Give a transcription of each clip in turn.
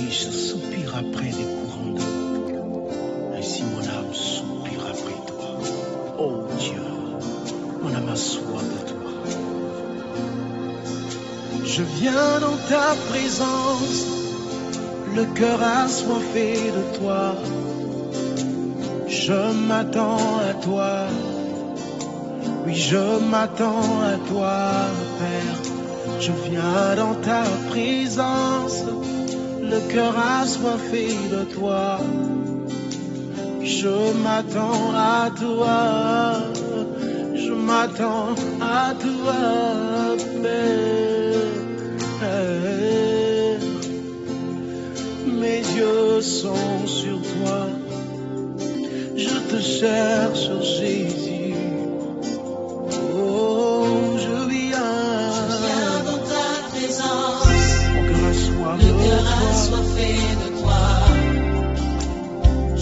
riche soupire après des courants d'eau. Ainsi mon âme soupire après toi. Oh Dieu, mon âme a soif de toi. Je viens dans ta présence, le cœur assoiffé de toi. Je m'attends à toi, oui je m'attends à toi, Père. Je viens dans ta présence, le cœur assoiffé de toi. Je m'attends à toi, je m'attends à toi, Père. Mes yeux sont sur toi, je te cherche, Jésus. Oh, je viens dans ta présence, mon cœur a soif le de cœur toi. assoiffé de toi.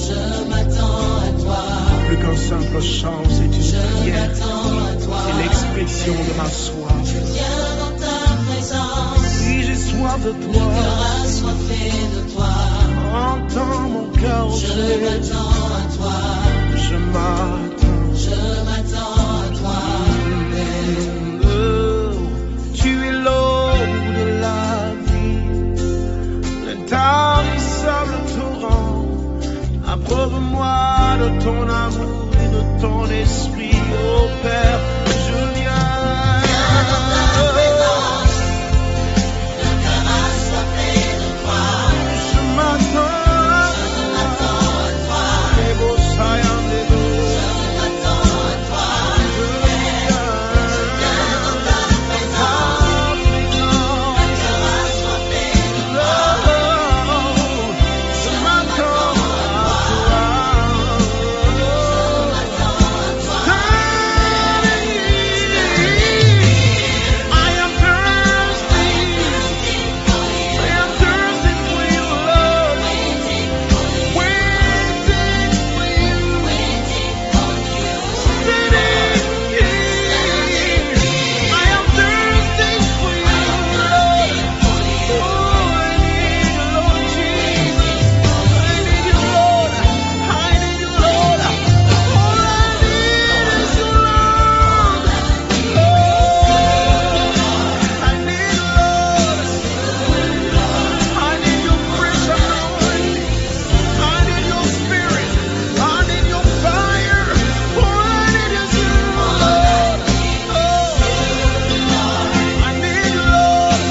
Je m'attends à toi, Plus qu'un simple chant, c'est une je prière. m'attends à toi. C'est l'expression de ma soif. Je viens dans ta présence, Si j'ai soif de le toi, cœur assoiffé de toi. entends mon cœur Je jouer. m'attends à toi, Je m'attends. je m'attends à toi. Tu es l'eau de la vie, l'intarissable torrent. Approuve-moi de ton amour et de ton esprit, ô Père. Je viens. Dans ta présence, le cœur assoiffé de toi. Je m'attends. Je m'attends à toi, Les beaux saillants des beaux. je m'attends à toi. Je viens. Dans ta présence, le cœur assoiffé de toi. Je m'attends à toi. Je m'attends à toi. I am thirsty. I am thirsty for you, Lord. Waiting for you. I am thirsty for you, Lord. Oh, I need you, Lord Jesus. I need you, Lord. I need you, Lord. All I need is you, Lord. I need you, Lord. I need your fresh anointing. I need your spirit. I need your fire. All I need is you, Lord. I need you, Lord.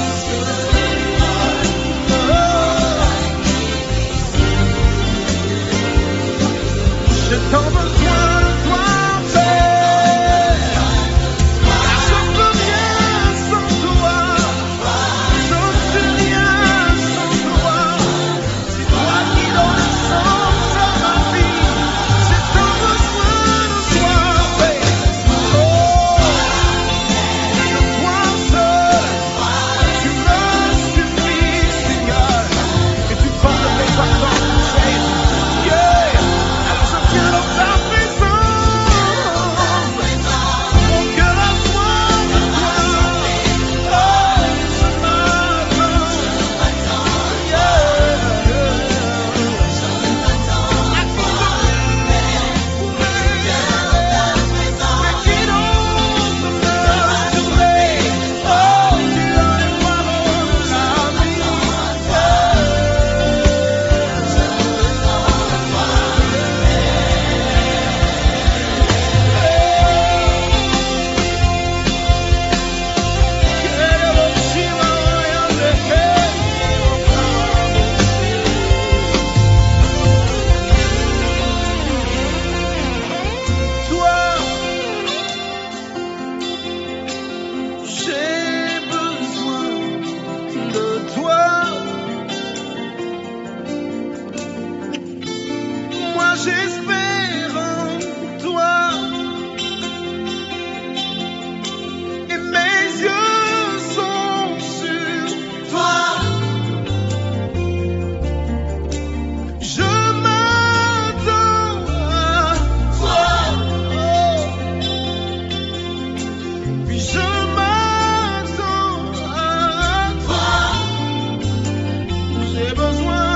J'ai tant besoin de toi, Père. Car je ne peux rien sans toi. Je ne suis rien sans toi. C'est toi qui donnes le sens à ma vie. J'ai tant besoin de toi, Père. Oh, de toi seul. Tu me suffis, Seigneur. Et tu portes mes bâtons touchés. Yeah. Alors je viens dans ta présence. Mon cœur a soif de toi. Oh, je m'attends. Toi, j'ai besoin de toi. Moi j'espère en toi. Et mes yeux sont sur toi. Je m'attends à toi. Puis je m'attends à toi. J'ai besoin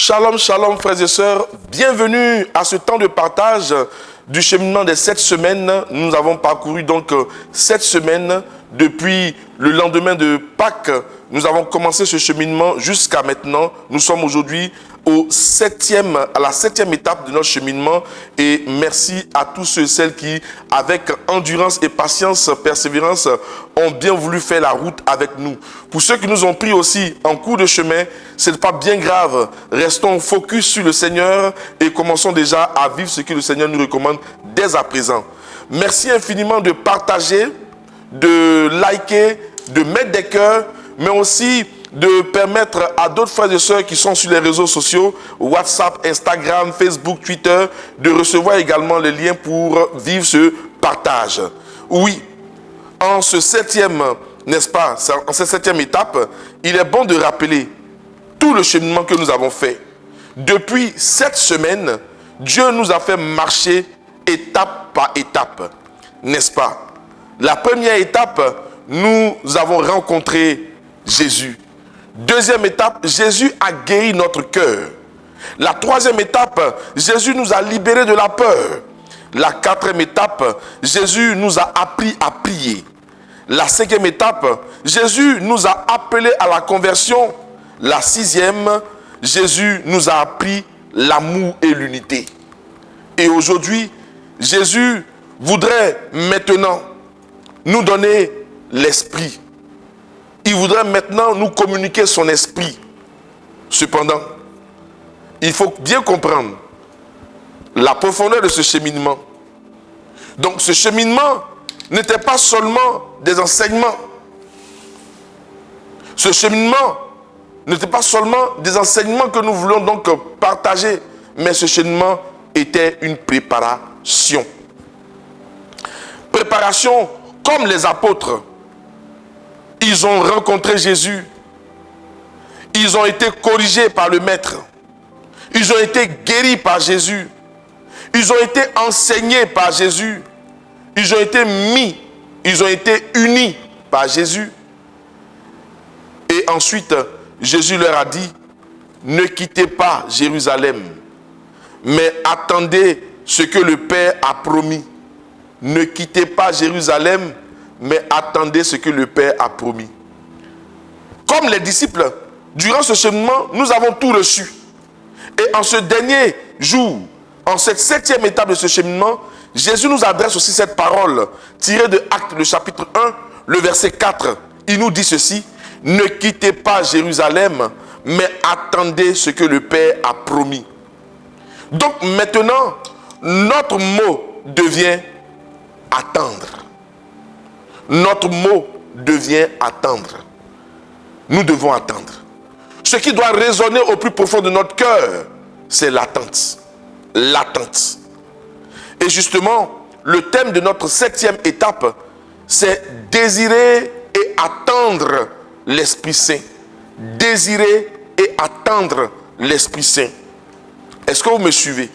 Shalom, shalom frères et sœurs, bienvenue à ce temps de partage du cheminement des 7 semaines. Nous avons parcouru donc 7 semaines depuis le lendemain de Pâques. Nous avons commencé ce cheminement jusqu'à maintenant. Nous sommes aujourd'hui à la septième étape de notre cheminement et merci à tous ceux et celles qui, avec endurance et patience, persévérance, ont bien voulu faire la route avec nous. Pour ceux qui nous ont pris aussi en cours de chemin, ce n'est pas bien grave. Restons focus sur le Seigneur et commençons déjà à vivre ce que le Seigneur nous recommande dès à présent. Merci infiniment de partager, de liker, de mettre des cœurs, mais aussi de permettre à d'autres frères et sœurs qui sont sur les réseaux sociaux, WhatsApp, Instagram, Facebook, Twitter, de recevoir également les liens pour vivre ce partage. Oui, en ce septième, n'est-ce pas, en cette septième étape, il est bon de rappeler tout le cheminement que nous avons fait. Depuis 7 semaines, Dieu nous a fait marcher étape par étape, n'est-ce pas? La première étape, nous avons rencontré Jésus. Deuxième étape, Jésus a guéri notre cœur. La troisième étape, Jésus nous a libérés de la peur. La quatrième étape, Jésus nous a appris à prier. La cinquième étape, Jésus nous a appelés à la conversion. La sixième, Jésus nous a appris l'amour et l'unité. Et aujourd'hui, Jésus voudrait maintenant nous donner l'esprit. Il voudrait maintenant nous communiquer son esprit. Cependant, il faut bien comprendre la profondeur de ce cheminement. Donc ce cheminement n'était pas seulement des enseignements. Ce cheminement n'était pas seulement des enseignements que nous voulons donc partager, mais ce cheminement était une préparation. Préparation comme les apôtres. Ils ont rencontré Jésus. Ils ont été corrigés par le Maître. Ils ont été guéris par Jésus. Ils ont été enseignés par Jésus. Ils ont été unis par Jésus. Et ensuite, Jésus leur a dit, ne quittez pas Jérusalem, mais attendez ce que le Père a promis. Ne quittez pas Jérusalem, mais attendez ce que le Père a promis. Comme les disciples, durant ce cheminement, nous avons tout reçu. Et en ce dernier jour, en cette septième étape de ce cheminement, Jésus nous adresse aussi cette parole tirée de Actes, le chapitre 1, le verset 4. Il nous dit ceci, ne quittez pas Jérusalem, mais attendez ce que le Père a promis. Donc maintenant, notre mot devient attendre. Notre mot devient attendre. Nous devons attendre. Ce qui doit résonner au plus profond de notre cœur, c'est l'attente. L'attente. Et justement, le thème de notre septième étape, c'est désirer et attendre l'Esprit Saint. Désirer et attendre l'Esprit Saint. Est-ce que vous me suivez?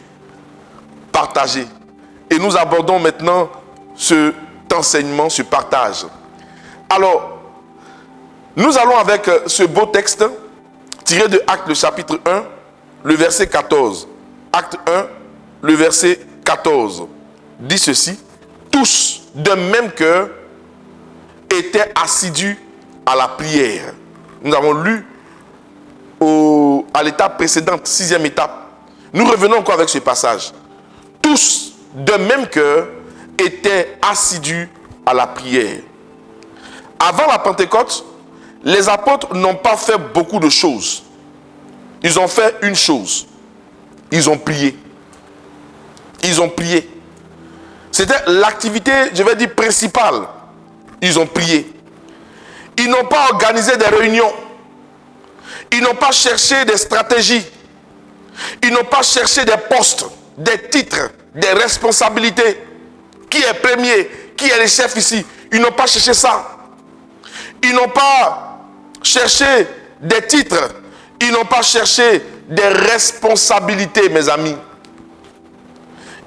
Partagez. Et nous abordons maintenant ce enseignement, ce partage. Alors, nous allons avec ce beau texte tiré de Actes, le chapitre 1, le verset 14. Acte 1, le verset 14. Dit ceci: tous d'un même cœur étaient assidus à la prière. Nous avons lu à l'étape précédente, 6e étape. Nous revenons encore avec ce passage. Tous d'un même cœur étaient assidus à la prière. Avant la Pentecôte, les apôtres n'ont pas fait beaucoup de choses. Ils ont fait une chose. Ils ont prié. Ils ont prié. C'était l'activité, je vais dire, principale. Ils ont prié. Ils n'ont pas organisé des réunions. Ils n'ont pas cherché des stratégies. Ils n'ont pas cherché des postes, des titres, des responsabilités. Qui est premier? Qui est le chef ici? Ils n'ont pas cherché ça. Ils n'ont pas cherché des titres. Ils n'ont pas cherché des responsabilités, mes amis.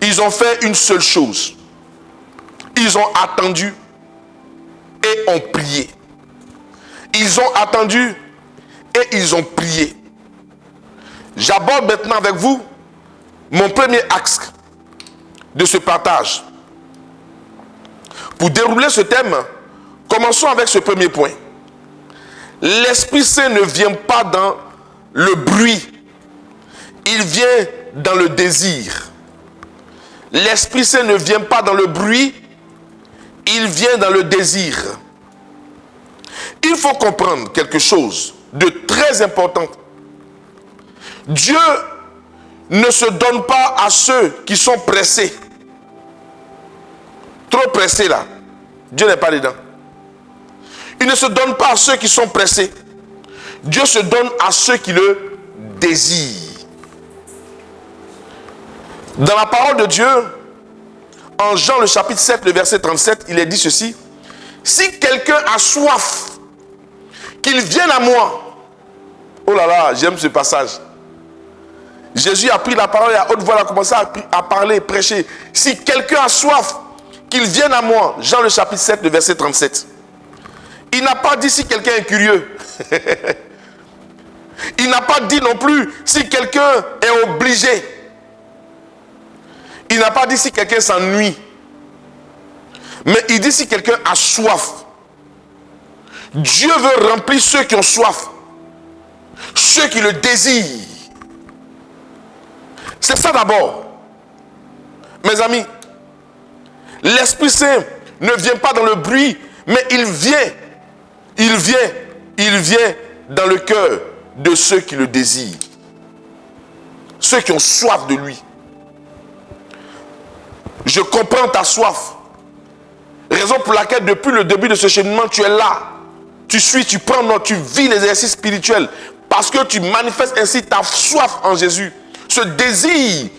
Ils ont fait une seule chose. Ils ont attendu et ont prié. Ils ont attendu et ils ont prié. J'aborde maintenant avec vous mon premier axe de ce partage. Pour dérouler ce thème, commençons avec ce premier point. L'Esprit Saint ne vient pas dans le bruit, il vient dans le désir. L'Esprit Saint ne vient pas dans le bruit, il vient dans le désir. Il faut comprendre quelque chose de très important. Dieu ne se donne pas à ceux qui sont pressés. Trop pressés là. Dieu n'est pas dedans. Il ne se donne pas à ceux qui sont pressés. Dieu se donne à ceux qui le désirent. Dans la parole de Dieu, en Jean le chapitre 7, le verset 37, il est dit ceci: si quelqu'un a soif, qu'il vienne à moi. Oh là là, j'aime ce passage. Jésus a pris la parole et à haute voix a commencé à parler, prêcher. Si quelqu'un a soif, qu'il vienne à moi. Jean le chapitre 7, le verset 37. Il n'a pas dit si quelqu'un est curieux. Il n'a pas dit non plus si quelqu'un est obligé. Il n'a pas dit si quelqu'un s'ennuie. Mais il dit si quelqu'un a soif. Dieu veut remplir ceux qui ont soif. Ceux qui le désirent. C'est ça d'abord. Mes amis, l'Esprit Saint ne vient pas dans le bruit, mais il vient dans le cœur de ceux qui le désirent. Ceux qui ont soif de lui. Je comprends ta soif. Raison pour laquelle depuis le début de ce cheminement, tu es là. Tu suis, tu prends note, tu vis l'exercice spirituel. Parce que tu manifestes ainsi ta soif en Jésus. Ce désir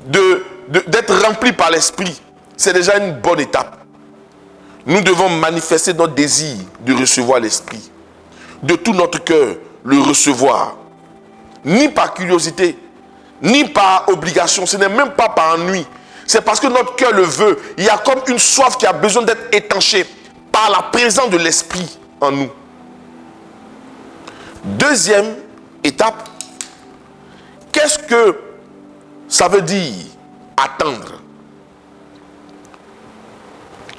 d'être rempli par l'Esprit, c'est déjà une bonne étape. Nous devons manifester notre désir de recevoir l'Esprit. De tout notre cœur, le recevoir. Ni par curiosité, ni par obligation. Ce n'est même pas par ennui. C'est parce que notre cœur le veut. Il y a comme une soif qui a besoin d'être étanchée par la présence de l'Esprit en nous. Deuxième étape, qu'est-ce que ça veut dire attendre?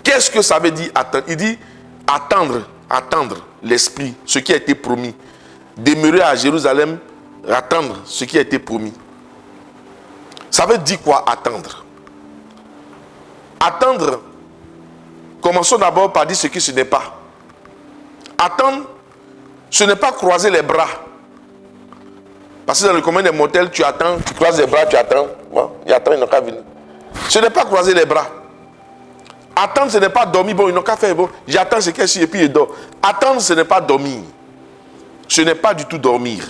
Qu'est-ce que ça veut dire attendre? Il dit attendre l'Esprit, ce qui a été promis. Demeurer à Jérusalem, attendre ce qui a été promis. Ça veut dire quoi attendre? Attendre, commençons d'abord par dire ce que ce n'est pas. Attendre, ce n'est pas croiser les bras. Parce que dans le commun des mortels, tu attends, tu croises les bras, tu attends. Bon, il attend, il n'a qu'à venir. Ce n'est pas croiser les bras. Attendre, ce n'est pas dormir. Bon, ils n'ont qu'à faire. Bon, j'attends ce qu'il y a et puis il dort. Attendre, ce n'est pas dormir. Ce n'est pas du tout dormir.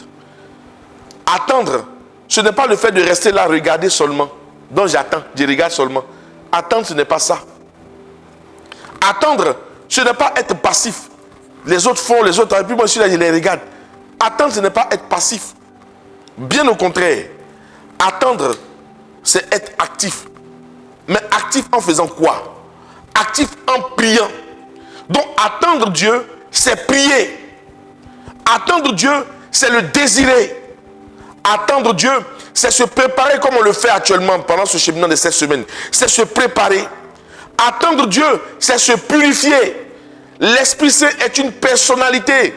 Attendre, ce n'est pas le fait de rester là, regarder seulement. Donc j'attends, je regarde seulement. Attendre, ce n'est pas ça. Attendre, ce n'est pas être passif. Les autres font, les autres, et puis moi je suis là, je les regarde. Attendre, ce n'est pas être passif. Bien au contraire. Attendre, c'est être actif. Mais actif en faisant quoi? actif en priant. Donc attendre Dieu, c'est prier. Attendre Dieu, c'est le désirer. Attendre Dieu, c'est se préparer comme on le fait actuellement pendant ce cheminement de cette semaine. C'est se préparer. Attendre Dieu, c'est se purifier. L'Esprit Saint est une personnalité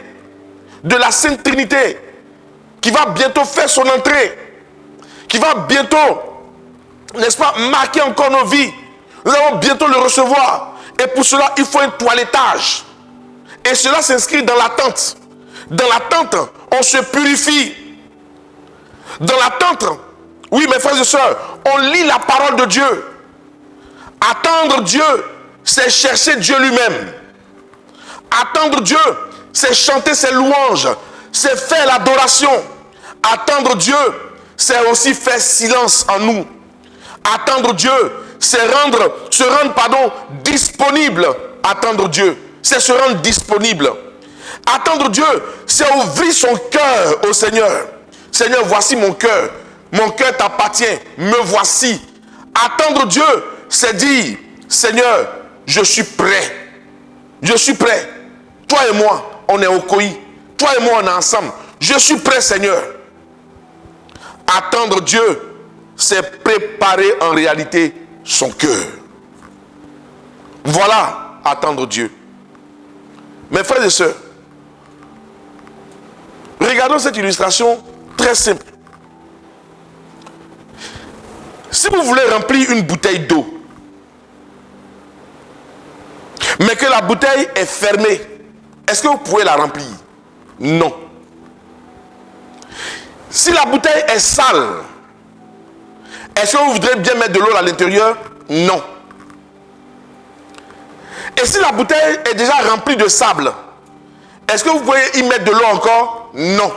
de la Sainte Trinité qui va bientôt faire son entrée, qui va bientôt, n'est-ce pas, marquer encore nos vies. Nous allons bientôt le recevoir. Et pour cela, il faut un toilettage. Et cela s'inscrit dans l'attente. Dans l'attente, on se purifie. Dans l'attente, oui mes frères et sœurs, on lit la parole de Dieu. Attendre Dieu, c'est chercher Dieu lui-même. Attendre Dieu, c'est chanter ses louanges, c'est faire l'adoration. Attendre Dieu, c'est aussi faire silence en nous. Attendre Dieu, c'est se rendre disponible. Attendre Dieu, c'est se rendre disponible. Attendre Dieu, c'est ouvrir son cœur au Seigneur. Seigneur, voici mon cœur t'appartient, me voici. Attendre Dieu, c'est dire, Seigneur, je suis prêt. Je suis prêt. Toi et moi, on est au COI. Toi et moi, on est ensemble. Je suis prêt, Seigneur. Attendre Dieu, c'est préparer en réalité son cœur. Voilà, attendre Dieu. Mes frères et sœurs, regardons cette illustration très simple. Si vous voulez remplir une bouteille d'eau, mais que la bouteille est fermée, est-ce que vous pouvez la remplir? Non. Si la bouteille est sale, est-ce que vous voudrez bien mettre de l'eau à l'intérieur? Non. Et si la bouteille est déjà remplie de sable, est-ce que vous pouvez y mettre de l'eau encore? Non.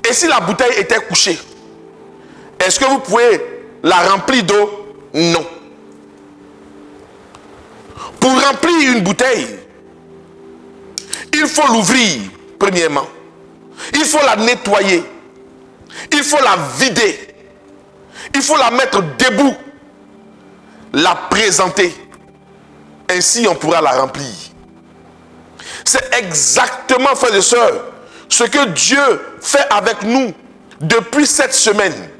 Et si la bouteille était couchée, est-ce que vous pouvez la remplir d'eau? Non. Pour remplir une bouteille, il faut l'ouvrir, premièrement. Il faut la nettoyer. Il faut la vider. Il faut la mettre debout. La présenter. Ainsi, on pourra la remplir. C'est exactement, frères et sœurs, ce que Dieu fait avec nous depuis cette semaine.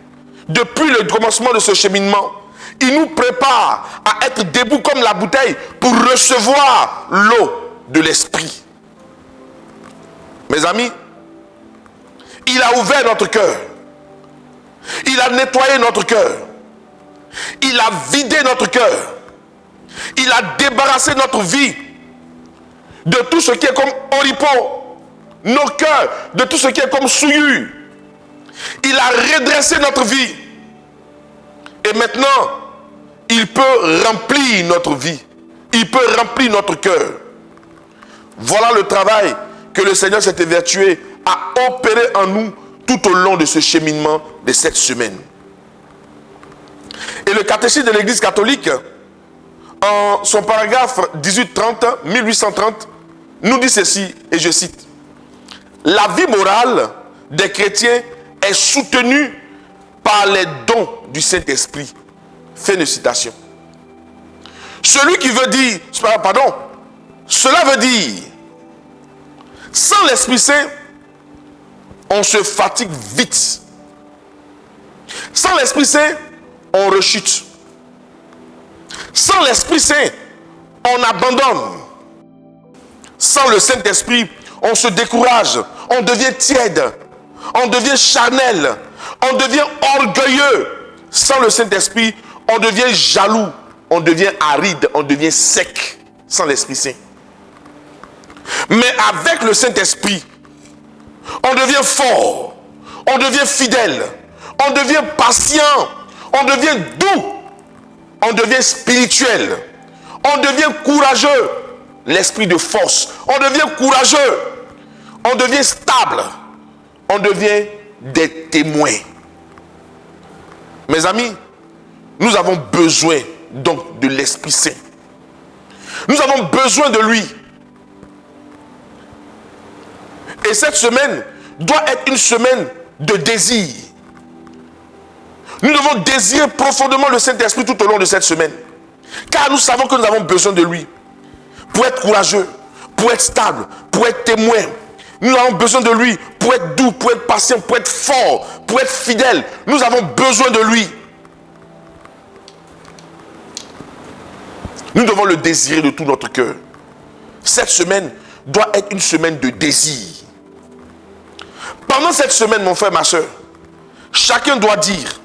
Depuis le commencement de ce cheminement. Il nous prépare à être debout comme la bouteille pour recevoir l'eau de l'Esprit. Mes amis, il a ouvert notre cœur. Il a nettoyé notre cœur. Il a vidé notre cœur. Il a débarrassé notre vie de tout ce qui est comme oripeau. Nos cœurs, de tout ce qui est comme souillure. Il a redressé notre vie. Et maintenant, il peut remplir notre vie. Il peut remplir notre cœur. Voilà le travail que le Seigneur s'est évertué à opérer en nous tout au long de ce cheminement de cette semaine. Et le catéchisme de l'Église catholique, en son paragraphe 1830, nous dit ceci, et je cite: la vie morale des chrétiens est soutenue par les dons du Saint-Esprit. Fin de citation. Celui qui veut dire, cela veut dire, sans l'Esprit Saint, on se fatigue vite. Sans l'Esprit Saint, on rechute. Sans l'Esprit Saint, on abandonne. Sans le Saint-Esprit, on se décourage, on devient tiède, on devient charnel, on devient orgueilleux. Sans le Saint-Esprit, on devient jaloux, on devient aride, on devient sec. Sans l'Esprit Saint. Mais avec le Saint-Esprit, on devient fort, on devient fidèle, on devient patient, on devient doux, on devient spirituel, on devient courageux, l'esprit de force, on devient courageux, on devient stable, on devient des témoins. Mes amis, nous avons besoin donc de l'Esprit Saint. Nous avons besoin de lui. Et cette semaine doit être une semaine de désir. Nous devons désirer profondément le Saint-Esprit tout au long de cette semaine. Car nous savons que nous avons besoin de lui. Pour être courageux, pour être stable, pour être témoin. Nous avons besoin de lui pour être doux, pour être patient, pour être fort, pour être fidèle. Nous avons besoin de lui. Nous devons le désirer de tout notre cœur. Cette semaine doit être une semaine de désir. Pendant cette semaine, mon frère, ma soeur, chacun doit dire,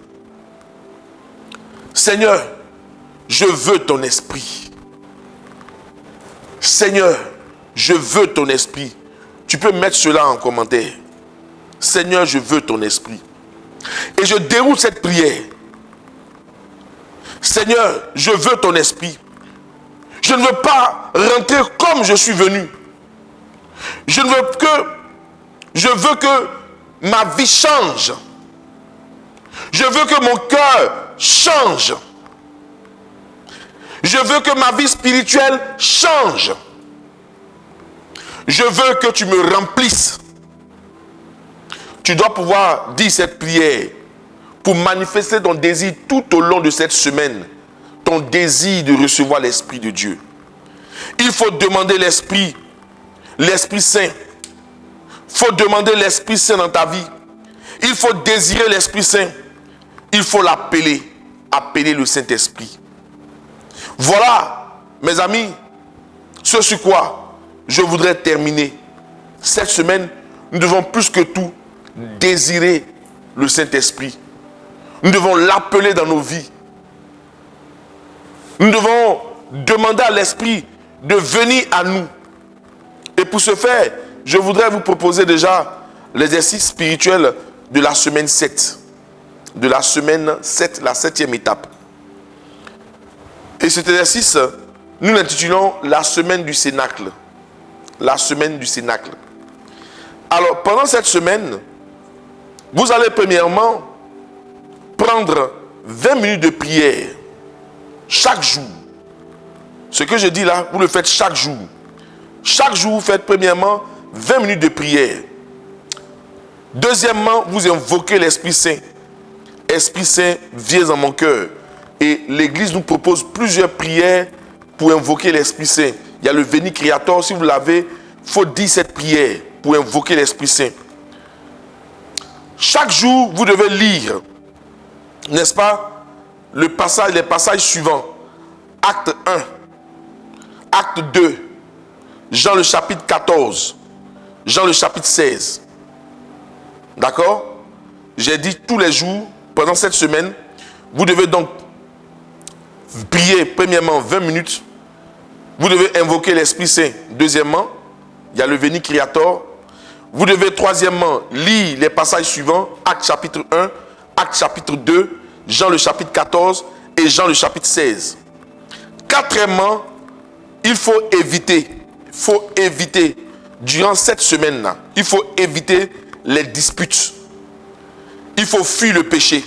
Seigneur, je veux ton esprit. Seigneur, je veux ton esprit. Tu peux mettre cela en commentaire. Seigneur, je veux ton esprit. Et je déroule cette prière. Seigneur, je veux ton esprit. Je ne veux pas rentrer comme je suis venu. Je veux que ma vie change. Je veux que mon cœur change. Je veux que ma vie spirituelle change. Je veux que tu me remplisses. Tu dois pouvoir dire cette prière pour manifester ton désir tout au long de cette semaine. Ton désir de recevoir l'Esprit de Dieu. Il faut demander l'Esprit Saint. Il faut demander l'Esprit Saint dans ta vie. Il faut désirer l'Esprit Saint. Il faut l'appeler. Appeler le Saint-Esprit. Voilà, mes amis, ce sur quoi je voudrais terminer. Cette semaine, nous devons plus que tout désirer le Saint-Esprit. Nous devons l'appeler dans nos vies. Nous devons demander à l'Esprit de venir à nous. Et pour ce faire, je voudrais vous proposer déjà l'exercice spirituel de la semaine 7. De la semaine 7, la 7e étape. Et cet exercice, nous l'intitulons la semaine du Cénacle. La semaine du Cénacle. Alors, pendant cette semaine, vous allez premièrement prendre 20 minutes de prière chaque jour. Ce que je dis là, vous le faites chaque jour. Chaque jour, vous faites premièrement 20 minutes de prière. Deuxièmement, vous invoquez l'Esprit Saint. Esprit Saint, viens dans mon cœur. Et l'Église nous propose plusieurs prières pour invoquer l'Esprit Saint. Il y a le Veni Creator, si vous l'avez, il faut dire cette prière pour invoquer l'Esprit Saint. Chaque jour, vous devez lire, n'est-ce pas, les passages suivants. Acte 1, Acte 2, Jean le chapitre 14, Jean le chapitre 16. D'accord? J'ai dit tous les jours, pendant cette semaine, vous devez donc prier premièrement 20 minutes. Vous devez invoquer l'Esprit Saint. Deuxièmement, il y a le Veni Creator. Vous devez troisièmement lire les passages suivants. Acte chapitre 1, Acte chapitre 2, Jean le chapitre 14 et Jean le chapitre 16. Quatrièmement, il faut éviter durant cette semaine-là, il faut éviter les disputes. Il faut fuir le péché.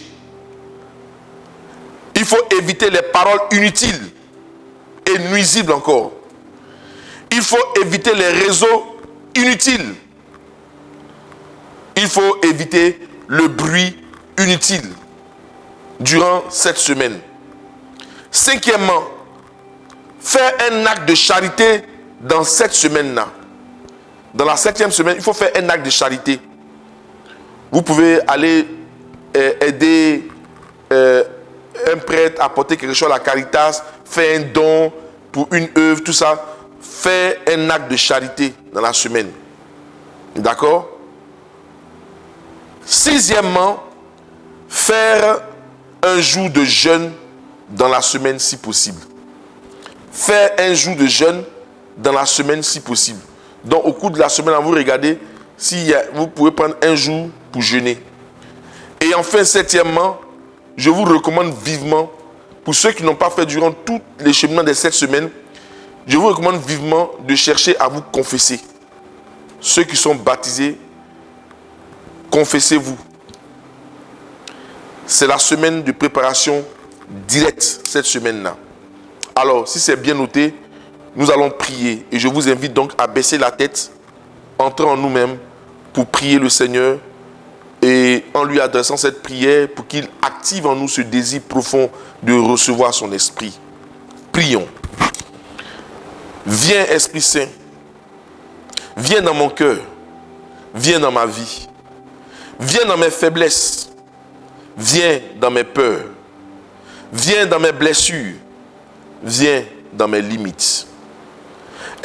Il faut éviter les paroles inutiles et nuisibles encore. Il faut éviter les réseaux inutiles. Il faut éviter le bruit inutile durant cette semaine. Cinquièmement, faire un acte de charité dans cette semaine-là. Dans la 7e semaine, il faut faire un acte de charité. Vous pouvez aller aider un prêtre, apporter quelque chose à la Caritas, faire un don pour une œuvre, tout ça. Faire un acte de charité dans la semaine. D'accord? Sixièmement, faire un jour de jeûne dans la semaine si possible. Faire un jour de jeûne dans la semaine si possible. Donc au cours de la semaine, vous regardez si vous pouvez prendre un jour pour jeûner. Et enfin, septièmement, je vous recommande vivement, pour ceux qui n'ont pas fait durant tous les cheminements de cette semaine, je vous recommande vivement de chercher à vous confesser. Ceux qui sont baptisés, confessez-vous. C'est la semaine de préparation directe, cette semaine-là. Alors, si c'est bien noté, nous allons prier. Et je vous invite donc à baisser la tête, entrer en nous-mêmes pour prier le Seigneur et en lui adressant cette prière pour qu'il active en nous ce désir profond de recevoir son esprit. Prions. Viens, Esprit Saint. Viens dans mon cœur. Viens dans ma vie. Viens dans mes faiblesses. Viens dans mes peurs. Viens dans mes blessures. Viens dans mes limites.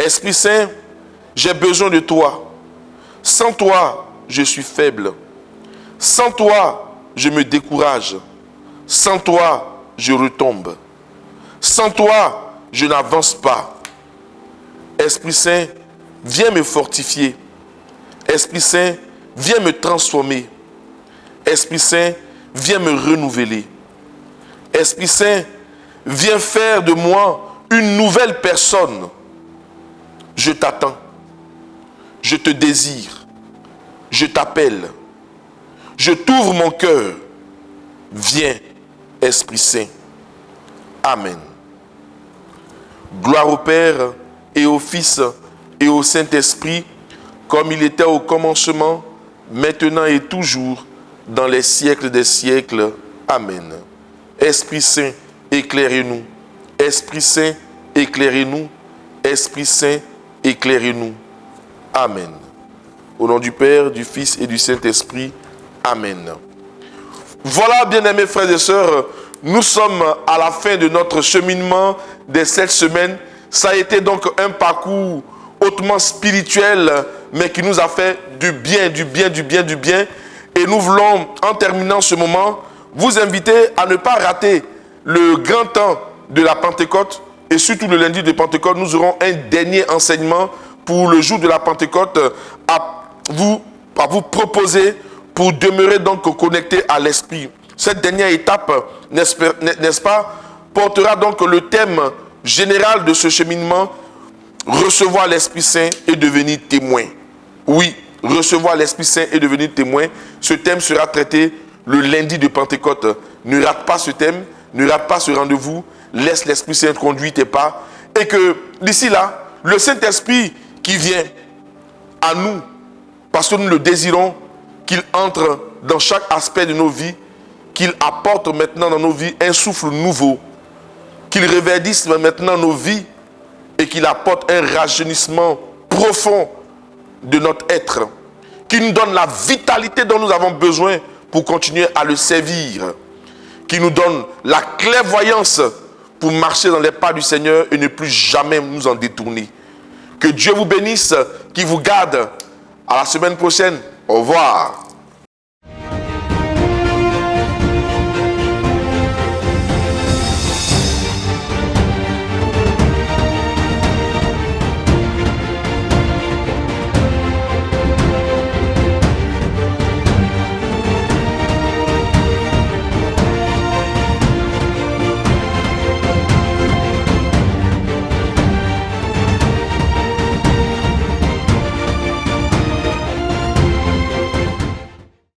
Esprit Saint, j'ai besoin de toi. Sans toi, je suis faible. Sans toi, je me décourage. Sans toi, je retombe. Sans toi, je n'avance pas. Esprit Saint, viens me fortifier. Esprit Saint, viens me transformer. Esprit Saint, viens me renouveler. Esprit Saint, viens faire de moi une nouvelle personne. Je t'attends. Je te désire. Je t'appelle. Je t'ouvre mon cœur. Viens, Esprit Saint. Amen. Gloire au Père et au Fils et au Saint-Esprit, comme il était au commencement, maintenant et toujours, dans les siècles des siècles. Amen. Esprit Saint, éclairez-nous. Esprit Saint, éclairez-nous. Esprit Saint, éclairez-nous. Amen. Au nom du Père, du Fils et du Saint-Esprit. Amen. Voilà, bien-aimés frères et sœurs, nous sommes à la fin de notre cheminement de cette semaine. Ça a été donc un parcours hautement spirituel, mais qui nous a fait du bien, du bien, du bien, du bien. Et nous voulons, en terminant ce moment, vous inviter à ne pas rater le grand temps de la Pentecôte. Et surtout le lundi de Pentecôte, nous aurons un dernier enseignement pour le jour de la Pentecôte à vous proposer pour demeurer donc connecté à l'Esprit. Cette dernière étape, n'est-ce pas, portera donc le thème général de ce cheminement, recevoir l'Esprit Saint et devenir témoin. Oui, recevoir l'Esprit Saint et devenir témoin. Ce thème sera traité le lundi de Pentecôte. Ne rate pas ce thème, ne rate pas ce rendez-vous. Laisse l'Esprit Saint conduire tes pas. Et que d'ici là, le Saint-Esprit qui vient à nous, parce que nous le désirons, qu'il entre dans chaque aspect de nos vies, qu'il apporte maintenant dans nos vies un souffle nouveau, qu'il reverdisse maintenant nos vies et qu'il apporte un rajeunissement profond de notre être, qu'il nous donne la vitalité dont nous avons besoin pour continuer à le servir, qu'il nous donne la clairvoyance pour marcher dans les pas du Seigneur et ne plus jamais nous en détourner. Que Dieu vous bénisse, qu'il vous garde. À la semaine prochaine. Au revoir.